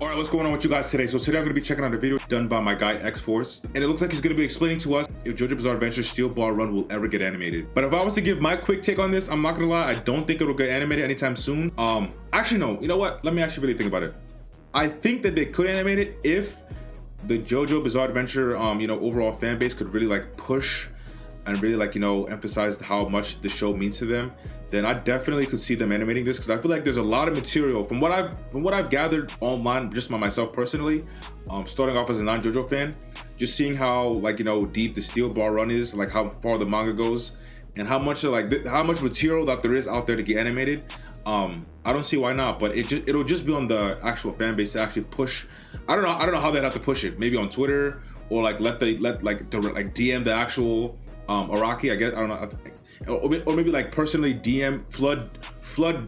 Alright, what's going on with you guys today? So today I'm going to be checking out a video done by my guy Xforts, and it looks like he's going to be explaining to us if JoJo Bizarre Adventure Steel Ball Run will ever get animated. But if I was to give my quick take on this, I'm not going to lie, I don't think it'll get animated anytime soon. Actually no, you know what? Let me actually really think about it. I think that they could animate it if the JoJo Bizarre Adventure, overall fan base could really like push and really like, emphasize how much the show means to them. Then I definitely could see them animating this, because I feel like there's a lot of material from what I've gathered online just by myself personally, starting off as a non-JoJo fan, just seeing how deep the Steel Ball Run is, like how far the manga goes, and how much how much material that there is out there to get animated. I don't see why not, but it'll just be on the actual fan base to actually push. I don't know how they'd have to push it. Maybe on Twitter, or like DM the actual Araki. I guess I don't know. Or maybe like personally DM flood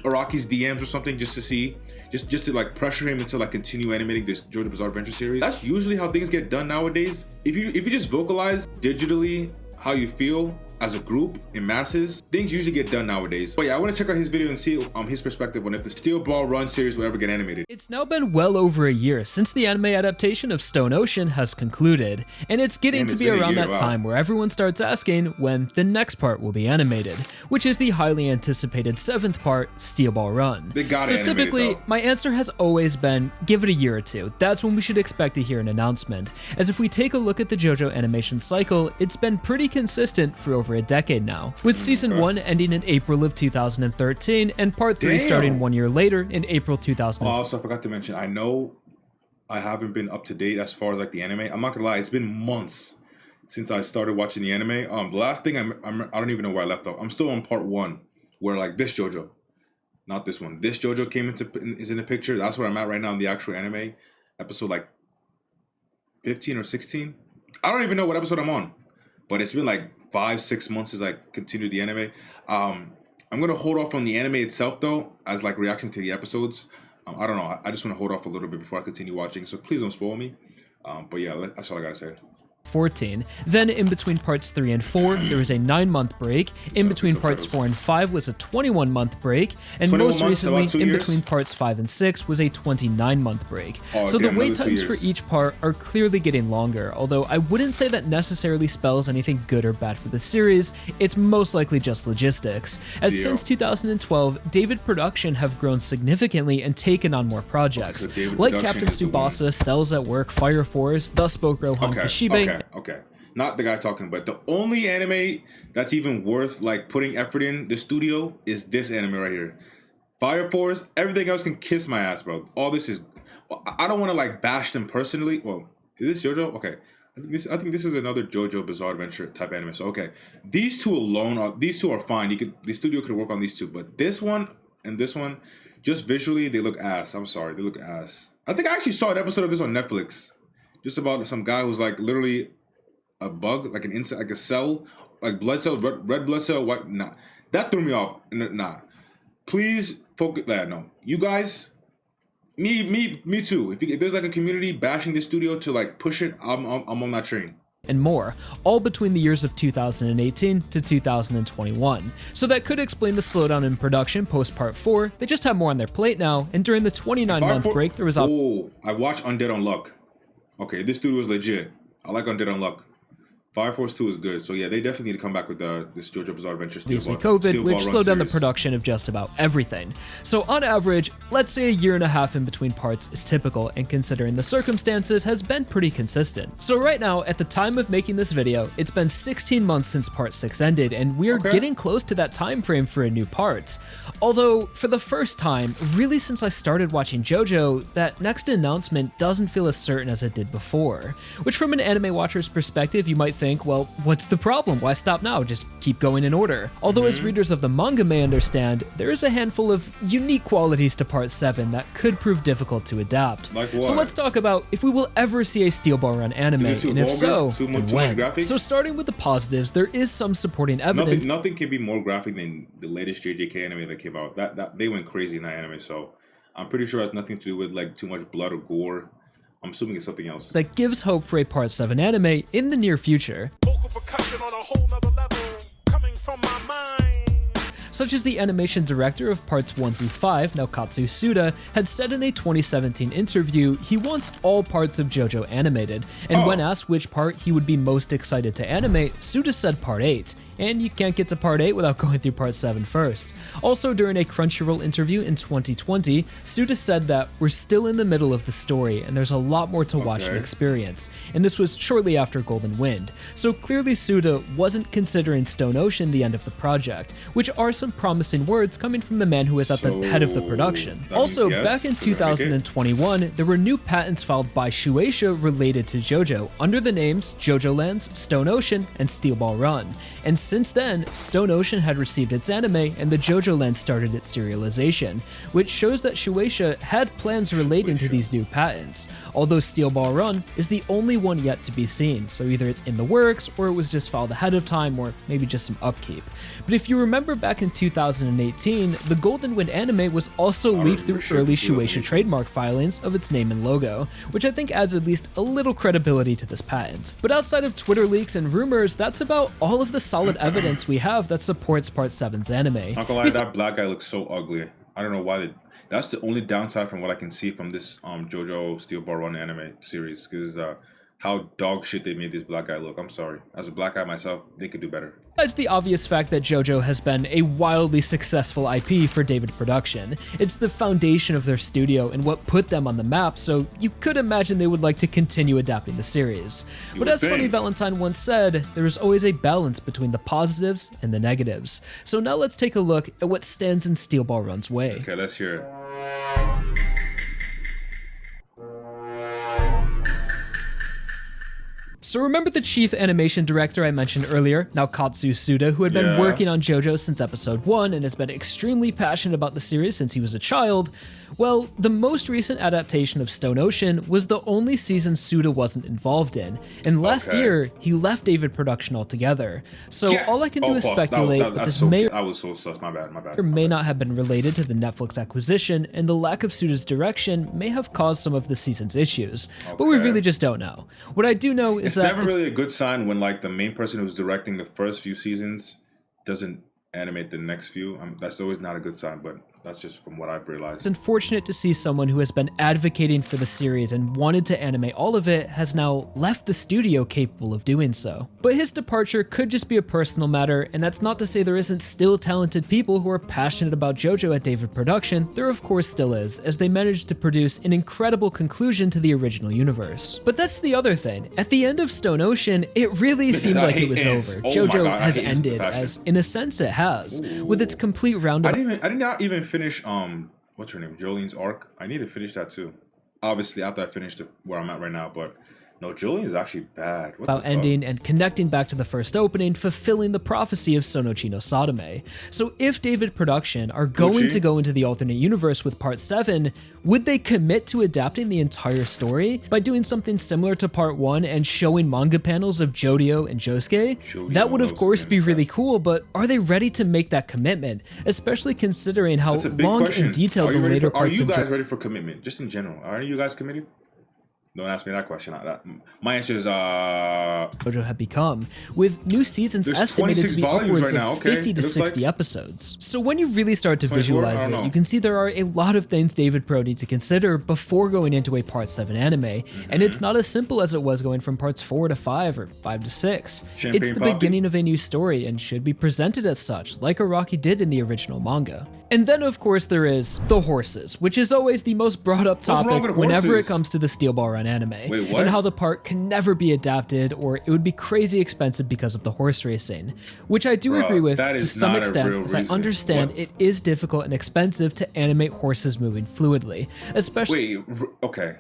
Araki's DMs or something, just to see, just to like pressure him into like continue animating this JoJo Bizarre Adventure series. That's usually how things get done nowadays. If you just vocalize digitally how you feel as a group in masses, things usually get done nowadays. But yeah, I want to check out his video and see his perspective on if the Steel Ball Run series will ever get animated. It's now been well over a year since the anime adaptation of Stone Ocean has concluded, and it's getting to be around that time where everyone starts asking when the next part will be animated, which is the highly anticipated 7th part, Steel Ball Run. They got So typically, my answer has always been, give it a year or two. That's when we should expect to hear an announcement, as if we take a look at the JoJo animation cycle, it's been pretty consistent for over a decade now, with season 1 ending in April of 2013 and part 3 starting 1 year later in April 2000. Also, I forgot to mention, I know I haven't been up to date as far as like the anime. I'm not gonna lie, it's been months since I started watching the anime. The last thing I don't even know where I left off. I'm still on part 1, where like this JoJo, not this one. This JoJo is in the picture. That's where I'm at right now in the actual anime, episode like 15 or 16. I don't even know what episode I'm on, but it's been like 5-6 months since I continued the anime. I'm gonna hold off on the anime itself though, as like reaction to the episodes. I don't know. I just want to hold off a little bit before I continue watching. So please don't spoil me. But yeah, that's all I gotta say. 14. Then in between parts 3 and 4, there was a 9-month break. In between parts 4 and 5 was a 21-month break. And most recently, in between parts 5 and 6 was a 29-month break. So the wait times for each part are clearly getting longer, although I wouldn't say that necessarily spells anything good or bad for the series. It's most likely just logistics, as since 2012, David Production have grown significantly and taken on more projects, like Captain Tsubasa, Cells at Work, Fire Force, Thus Spoke Rohan Kishibe. Okay, not the guy talking, but the only anime that's even worth like putting effort in the studio is this anime right here. Fire Force. Everything else can kiss my ass, bro. All this is, I don't want to like bash them personally. Well, is this JoJo? Okay, I think this is another JoJo Bizarre Adventure type anime. So okay, these two alone are fine. The studio could work on these two, but this one and this one, just visually they look ass. I'm sorry, they look ass. I think I actually saw an episode of this on Netflix. Just about some guy who's like literally a bug, like an insect, like a cell, like blood cell, red blood cell, white. Nah, that threw me off. Nah, please focus. No, you guys, me too. If there's like a community bashing this studio to like push it, I'm on that train. And more, all between the years of 2018 to 2021. So that could explain the slowdown in production post part 4. They just have more on their plate now, and during the 29-month break, there was a... Oh, I watched Undead Unluck. Okay, this studio is legit. I like Undead Unluck. Fire Force 2 is good. So yeah, they definitely need to come back with this JoJo Bizarre Adventure COVID, which slowed down the production of just about everything. So on average, let's say a year and a half in between parts is typical, and considering the circumstances has been pretty consistent. So right now, at the time of making this video, it's been 16 months since part 6 ended, and we're getting close to that time frame for a new part. Although, for the first time, really since I started watching JoJo, that next announcement doesn't feel as certain as it did before. Which from an anime watcher's perspective, you might think, well, what's the problem? Why stop now? Just keep going in order. Although as readers of the manga may understand, there is a handful of unique qualities to part 7 that could prove difficult to adapt. Like what? So let's talk about if we will ever see a Steel Ball Run anime, and if so, then when. So starting with the positives, there is some supporting evidence. Nothing can be more graphic than the latest JJK anime that came out. That they went crazy in that anime, so I'm pretty sure it has nothing to do with like too much blood or gore. I'm assuming it's something else. That gives hope for a Part 7 anime in the near future. Vocal percussion on a whole nother level, coming from my mind. such as the animation director of parts 1 through 5, Naokatsu Suda, had said in a 2017 interview he wants all parts of JoJo animated, and when asked which part he would be most excited to animate, Suda said part 8. And you can't get to part 8 without going through part 7 first. Also, during a Crunchyroll interview in 2020, Suda said that we're still in the middle of the story and there's a lot more to watch and experience, and this was shortly after Golden Wind. So clearly Suda wasn't considering Stone Ocean the end of the project, which are some promising words coming from the man who is at the head of the production. Also, back in 2021, there were new patents filed by Shueisha related to JoJo under the names JoJo Lands, Stone Ocean, and Steel Ball Run. And since then, Stone Ocean had received its anime and the JoJo Land started its serialization, which shows that Shueisha had plans relating to these new patents, although Steel Ball Run is the only one yet to be seen, so either it's in the works or it was just filed ahead of time or maybe just some upkeep. But if you remember back in 2018, the Golden Wind anime was also leaked through early Shueisha trademark filings of its name and logo, which I think adds at least a little credibility to this patent. But outside of Twitter leaks and rumors, that's about all of the solid evidence we have that supports Part 7's anime. Not gonna lie, that black guy looks so ugly. I don't know why. That's the only downside from what I can see from this JoJo Steel Ball Run anime series, because how dog shit they made this black guy look. I'm sorry. As a black guy myself, they could do better. Besides the obvious fact that JoJo has been a wildly successful IP for David Production, it's the foundation of their studio and what put them on the map, so you could imagine they would like to continue adapting the series. But as Funny Valentine once said, there is always a balance between the positives and the negatives. So now let's take a look at what stands in Steel Ball Run's way. Okay, let's hear it. So remember the chief animation director I mentioned earlier, Naokatsu Suda, who had been working on JoJo since episode 1 and has been extremely passionate about the series since he was a child? Well, the most recent adaptation of Stone Ocean was the only season Suda wasn't involved in, and last year, he left David Production altogether. So all I can do is speculate that this may or may not have been related to the Netflix acquisition, and the lack of Suda's direction may have caused some of the season's issues, but we really just don't know. What I do know is that it's never really a good sign when like the main person who's directing the first few seasons doesn't animate the next few. That's always not a good sign, but that's just from what I've realized. It's unfortunate to see someone who has been advocating for the series and wanted to animate all of it has now left the studio capable of doing so. But his departure could just be a personal matter, and that's not to say there isn't still talented people who are passionate about JoJo at David Production. There of course still is, as they managed to produce an incredible conclusion to the original universe. But that's the other thing. At the end of Stone Ocean, it really seemed like it was over. JoJo has ended, as in a sense it has, with its complete roundup. I did not even finish what's her name, Jolene's arc. I need to finish that too, obviously after I finish where I'm at right now. But no, Jolene is actually bad. What about ending and connecting back to the first opening, fulfilling the prophecy of Sonochi no Sadame. So if David Production are going to go into the alternate universe with Part 7, would they commit to adapting the entire story by doing something similar to Part 1 and showing manga panels of Jojo and Josuke? That would of course be really cool, but are they ready to make that commitment? Especially considering how long and detailed the later parts of Are you guys ready for commitment? Just in general, are you guys committed? Don't ask me that question. My answer is JoJo have become, with new seasons estimated to be upwards of 50 to 60 episodes. So when you really start to visualize it, you can see there are a lot of things David Pro needs to consider before going into a Part 7 anime, and it's not as simple as it was going from Parts 4 to 5 or 5 to 6. It's the beginning of a new story and should be presented as such, like Araki did in the original manga. And then of course there is the horses, which is always the most brought up topic whenever it comes to the Steel Ball Run anime. Wait, what? And how the part can never be adapted or it would be crazy expensive because of the horse racing, which I do agree with to some extent, as I understand it is difficult and expensive to animate horses moving fluidly, especially... Wait, okay.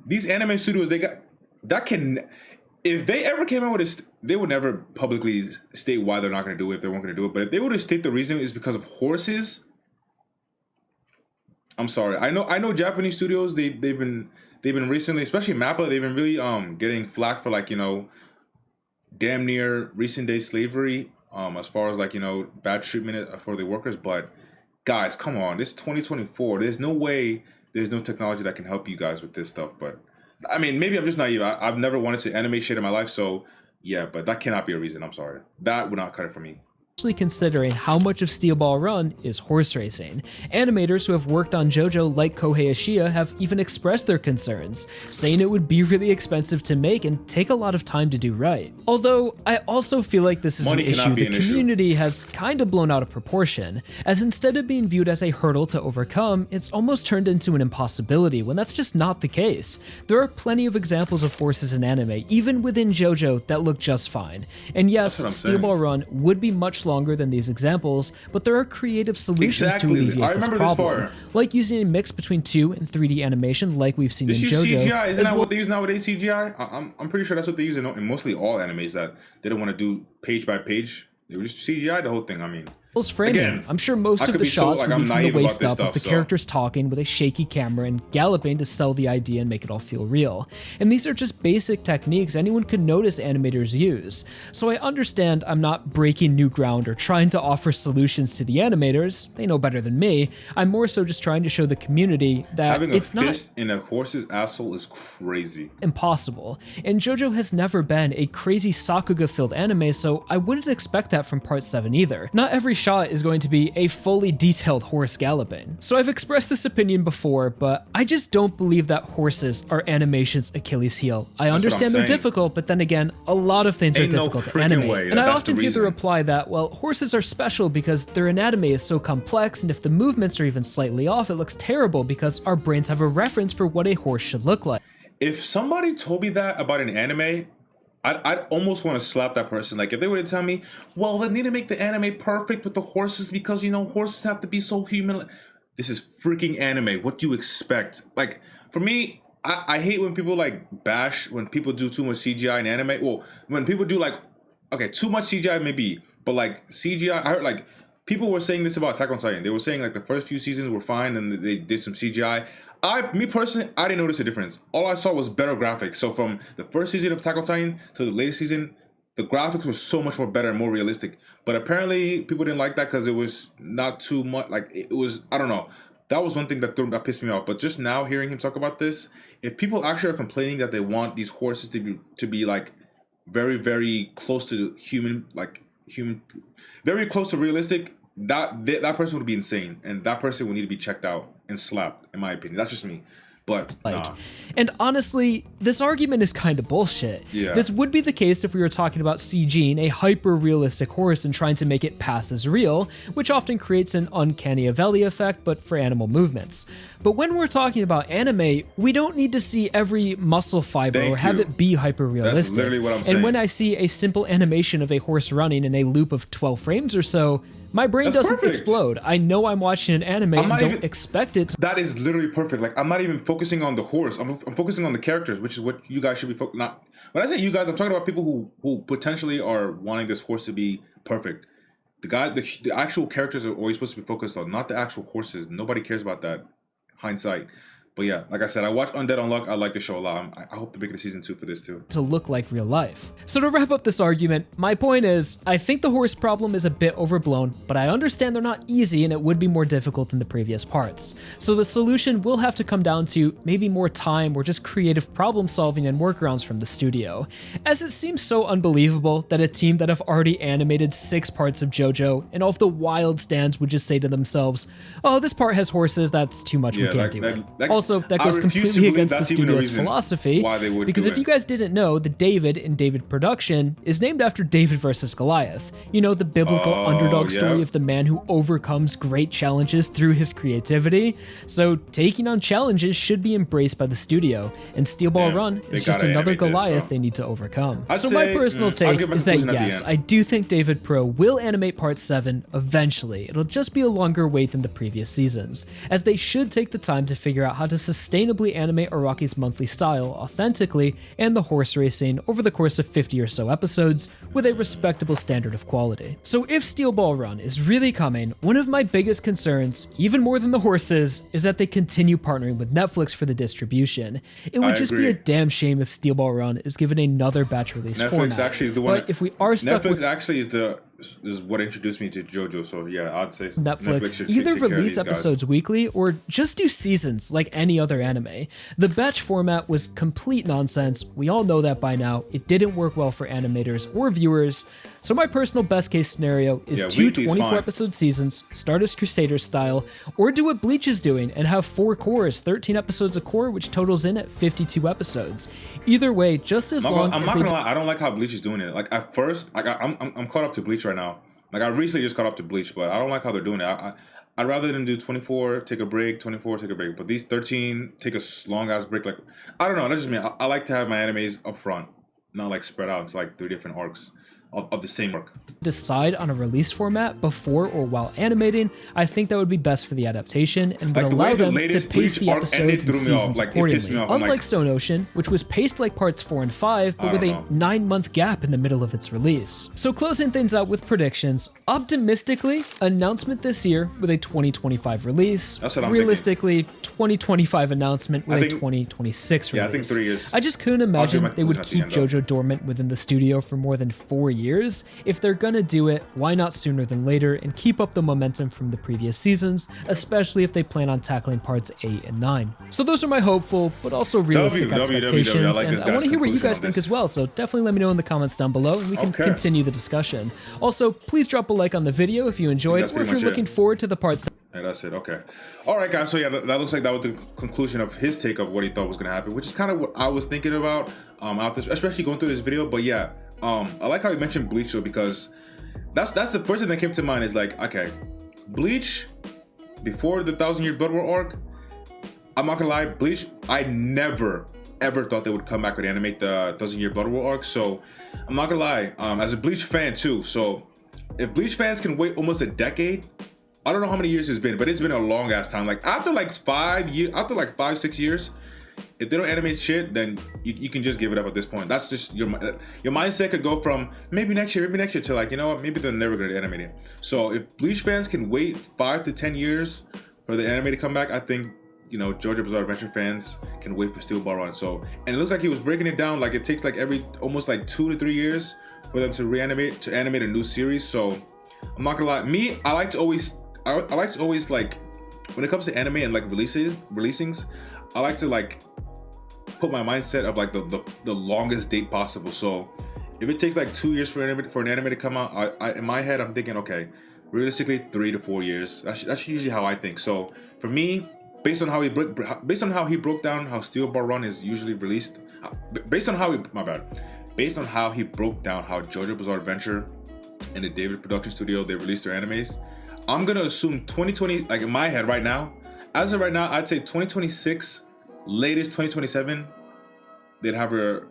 These anime studios, if they ever came out with this, they would never publicly state why they're not going to do it if they weren't going to do it. But if they were to state the reason is because of horses, I'm sorry. I know Japanese studios. They've been recently, especially Mappa. They've been really getting flack for damn near recent day slavery. As far as bad treatment for the workers. But guys, come on, it's 2024. There's no way there's no technology that can help you guys with this stuff. But I mean, maybe I'm just naive. I've never wanted to animate shit in my life, so yeah, but that cannot be a reason. I'm sorry. That would not cut it for me. especially considering how much of Steel Ball Run is horse racing. Animators who have worked on JoJo like Kohei Ishii have even expressed their concerns, saying it would be really expensive to make and take a lot of time to do right. Although, I also feel like this is an issue the community has kind of blown out of proportion, as instead of being viewed as a hurdle to overcome, it's almost turned into an impossibility when that's just not the case. There are plenty of examples of horses in anime, even within JoJo, that look just fine. And yes, Steel Ball Run would be much longer than these examples, but there are creative solutions to alleviate this problem, like using a mix between 2 and 3D animation like we've seen in JoJo. CGI? Isn't that what they use nowadays, CGI? I'm pretty sure that's what they use in mostly all animes that they don't want to do page by page. They were just CGI the whole thing, I mean. Framing. Again, I'm sure most of the shots would be from the waist up of the characters talking with a shaky camera and galloping to sell the idea and make it all feel real. And these are just basic techniques anyone could notice animators use. So I understand I'm not breaking new ground or trying to offer solutions to the animators. They know better than me. I'm more so just trying to show the community that having it's a fist in a horse's asshole is crazy. Impossible. And JoJo has never been a crazy Sakuga-filled anime, so I wouldn't expect that from Part 7 either. Not every shot is going to be a fully detailed horse galloping. So I've expressed this opinion before, but I just don't believe that horses are animation's Achilles heel. I understand they're difficult, but then again, a lot of things are difficult to animate. And I often hear the reply that, well, horses are special because their anatomy is so complex, and if the movements are even slightly off, it looks terrible because our brains have a reference for what a horse should look like. If somebody told me that about an anime, I'd almost want to slap that person. Like, if they were to tell me, well, they need to make the anime perfect with the horses because, you know, horses have to be so human. This is freaking anime. What do you expect? Like, for me, I hate when people, like, bash when people do too much CGI in anime. Well, when people do, like, okay, too much CGI maybe, but, like, CGI, I heard, like, people were saying this about Attack on Titan. They were saying, like, the first few seasons were fine and they did some CGI. Me personally, I didn't notice a difference. All I saw was better graphics. So from the first season of Attack on Titan to the latest season, the graphics were so much more better and more realistic. But apparently, people didn't like that because it was not too much. Like, it was, I don't know. That was one thing that pissed me off. But just now, hearing him talk about this, if people actually are complaining that they want these horses to be like very, very close to human, very close to realistic, that person would be insane, and that person would need to be checked out and slapped, in my opinion. That's just me. But nah. And honestly, this argument is kind of bullshit. Yeah. This would be the case if we were talking about CGing a hyper-realistic horse and trying to make it pass as real, which often creates an uncanny Avelli effect, but for animal movements. But when we're talking about anime, we don't need to see every muscle fiber or have it be hyper-realistic. That's literally what I'm saying. And when I see a simple animation of a horse running in a loop of 12 frames or so, my brain doesn't explode. I know I'm watching an anime and don't expect it. That is literally perfect. Like, I'm not even focusing on the horse. I'm focusing on the characters, which is what you guys should be focusing on. When I say you guys, I'm talking about people who potentially are wanting this horse to be perfect. The actual characters are always supposed to be focused on, not the actual horses. Nobody cares about that. Hindsight. But yeah, like I said, I watched Undead Unluck. I like the show a lot. I hope to make it a season 2 for this too. To look like real life. So to wrap up this argument, my point is, I think the horse problem is a bit overblown, but I understand they're not easy and it would be more difficult than the previous parts. So the solution will have to come down to maybe more time or just creative problem solving and workarounds from the studio. As it seems so unbelievable that a team that have already animated 6 parts of JoJo and all of the wild stands would just say to themselves, oh, this part has horses, that's too much, we can't do it. Also, that goes completely against the studio's philosophy, because if you guys didn't know, the David in David production is named after David versus Goliath. You know, the biblical underdog story of the man who overcomes great challenges through his creativity. So taking on challenges should be embraced by the studio, and Steel Ball Run is just another Goliath they need to overcome. So my personal take is that yes, I do think David Pro will animate Part 7 eventually. It'll just be a longer wait than the previous seasons, as they should take the time to figure out how to sustainably animate Araki's monthly style authentically and the horse racing over the course of 50 or so episodes with a respectable standard of quality. So if Steel Ball Run is really coming, one of my biggest concerns, even more than the horses, is that they continue partnering with Netflix for the distribution. It would just be a damn shame if Steel Ball Run is given another batch release format. Netflix actually is the one. But if we are stuck Netflix actually is the is what introduced me to JoJo. So yeah, I'd say Netflix should either take care of release these guys. episodes weekly or just do seasons like any other anime. The batch format was complete nonsense. We all know that by now. It didn't work well for animators or viewers. So my personal best case scenario is two weekly is 24 fine. episode seasons, start as Crusader style, or do what Bleach is doing and have 4 cores, 13 episodes a core, which totals in at 52 episodes. Either way, just as long I'm as not they gonna lie, I don't like how Bleach is doing it. Like at first, like I'm caught up to Bleach right now. Like I recently just caught up to Bleach, but I don't like how they're doing it. I'd rather than do 24, take a break, 24, take a break. But these 13, take a long ass break. Like I don't know, that's just me. I like to have my animes up front, not like spread out. It's like 3 different arcs of the same arc. decide on a release format before or while animating, I think that would be best for the adaptation and would Like, the allow way the them to latest pace Bleach the arc episodes ended and threw me off. seasons Like, it pissed me accordingly. off. I'm Unlike like- Stone Ocean, which was paced like parts 4 and 5, but I with a don't know. 9-month gap in the middle of its release. So closing things out with predictions, optimistically, announcement this year with a 2025 release. That's what I'm Realistically, 2025 announcement with I a think- 2026 release. Yeah, I think 3 years. I just couldn't give imagine my they would conclusion keep at the end, JoJo dormant within the studio for more than 4 years. If they're gonna do it, why not sooner than later and keep up the momentum from the previous seasons, especially if they plan on tackling parts 8 and 9. So those are my hopeful, but also realistic expectations, I like and this I want to guy's hear what you conclusion guys on think this. as well, so definitely let me know in the comments down below and we can Okay. continue the discussion. Also, please drop a like on the video if you enjoyed, That's or if pretty you're much it. looking forward to the part 7. Yeah, that's it. Okay. All right, guys. So yeah, that looks like that was the conclusion of his take of what he thought was gonna happen, which is kind of what I was thinking about after, especially going through this video. But yeah, I like how he mentioned Bleach though, because that's the first thing that came to mind is like, okay, Bleach before the 1,000-Year Blood War arc. I'm not gonna lie, Bleach, I never ever thought they would come back and animate the 1,000-Year Blood War arc. So I'm not gonna lie, as a Bleach fan too. So if Bleach fans can wait almost a decade. I don't know how many years it's been, but it's been a long ass time. Like after like 5 years, after like 5-6 years, if they don't animate shit, then you can just give it up at this point. That's just your mindset could go from maybe next year to like, you know what, maybe they're never gonna animate it. So if Bleach fans can wait 5 to 10 years for the anime to come back, I think, you know, Jojo Bizarre Adventure fans can wait for Steel Ball Run. So, and it looks like he was breaking it down, like it takes like almost like 2 to 3 years for them to animate a new series. So I'm not gonna lie, I like to always like, when it comes to anime and like releasings, I like to like put my mindset of like the longest date possible. So if it takes like 2 years for an anime to come out, I in my head I'm thinking, okay, realistically 3 to 4 years. That's usually how I think. So for me, based on how he broke down how Steel Ball Run is usually released, based on how he broke down how JoJo Bizarre Adventure and the David Production Studio, they released their animes, I'm gonna assume 2020, like in my head right now, as of right now, I'd say 2026, latest 2027, they'd have an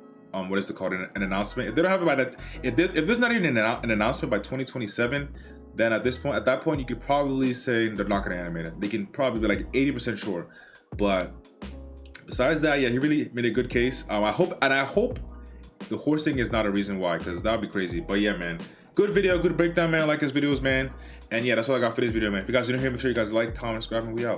announcement. If they don't have it by that, if there's not even an announcement by 2027, then at that point, you could probably say they're not gonna animate it. They can probably be like 80% sure. But besides that, yeah, he really made a good case. I hope the horse thing is not a reason why, because that would be crazy. But yeah, man, good video, good breakdown, man. I like his videos, man. And yeah, that's all I got for this video, man. If you guys didn't hear, make sure you guys like, comment, subscribe, and we out.